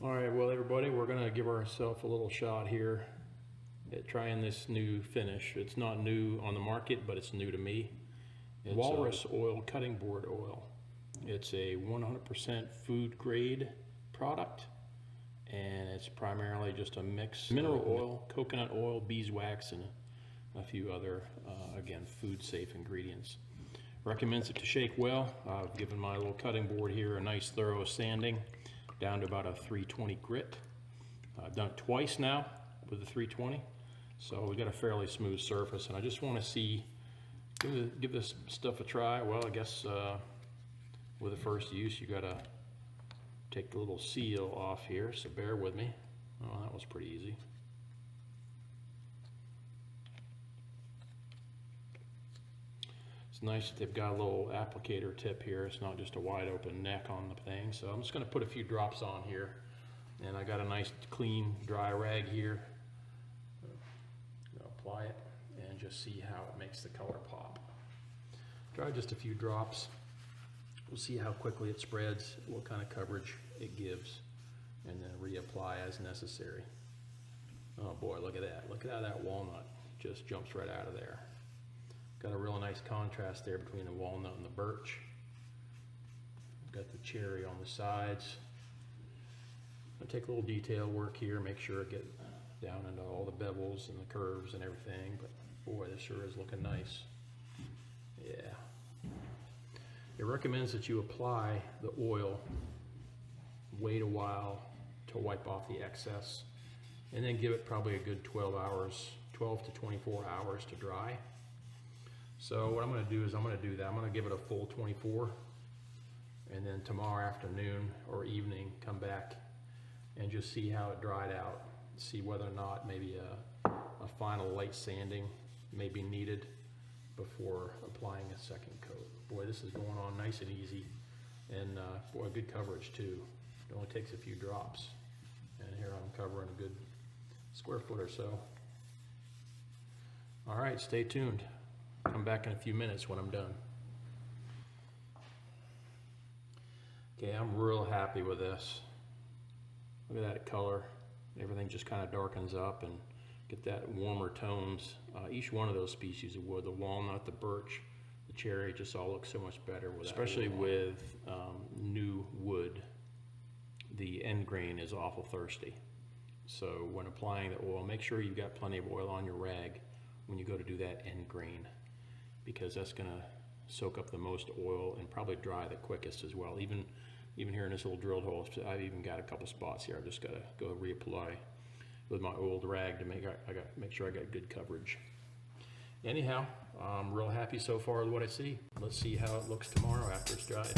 All right, well everybody, we're gonna give ourselves a little shot here at trying this new finish. It's not new on the market, but it's new to me. It's Walrus Oil cutting board oil. It's a 100% food grade product, and it's primarily just a mix: mineral oil, coconut oil, beeswax, and a few other, again, food safe ingredients. Recommends it to shake well. I've given my little cutting board here a nice thorough sanding down to about a 320 grit. I've done it twice now with the 320, so we got a fairly smooth surface, and I just want to see, give this stuff a try. Well, I guess with the first use you got to take the little seal off here, so bear with me. Oh, that was pretty easy. It's nice that they've got a little applicator tip here. It's not just a wide open neck on the thing. So I'm just going to put a few drops on here, and I got a nice clean dry rag here. I'll apply it and just see how it makes the color pop. Try just a few drops. We'll see how quickly it spreads, what kind of coverage it gives, and then reapply as necessary. Oh boy, look at that. Look at how that walnut just jumps right out of there. Got a real nice contrast there between the walnut and the birch. Got the cherry on the sides. I'll take a little detail work here, make sure it gets down into all the bevels and the curves and everything, but boy, this sure is looking nice. Yeah. It recommends that you apply the oil, wait a while to wipe off the excess, and then give it probably a good 12 to 24 hours to dry. So what I'm going to do is I'm going to do that. I'm going to give it a full 24, and then tomorrow afternoon or evening come back and just see how it dried out. See whether or not maybe a final light sanding may be needed before applying a second coat. Boy, this is going on nice and easy, and boy, good coverage too. It only takes a few drops, and here I'm covering a good square foot or so. All right, stay tuned. Come back in a few minutes when I'm done. Okay, I'm real happy with this. Look at that color. Everything just kind of darkens up and get that warmer tones. Each one of those species of wood, the walnut, the birch, the cherry, just all looks so much better with especially with new wood. The end grain is awful thirsty. So when applying the oil, make sure you've got plenty of oil on your rag when you go to do that end grain, because that's going to soak up the most oil and probably dry the quickest as well. Even here in this little drilled hole, I've even got a couple spots here. I've just got to go reapply with my old rag to make sure I got good coverage. Anyhow, I'm real happy so far with what I see. Let's see how it looks tomorrow after it's dried.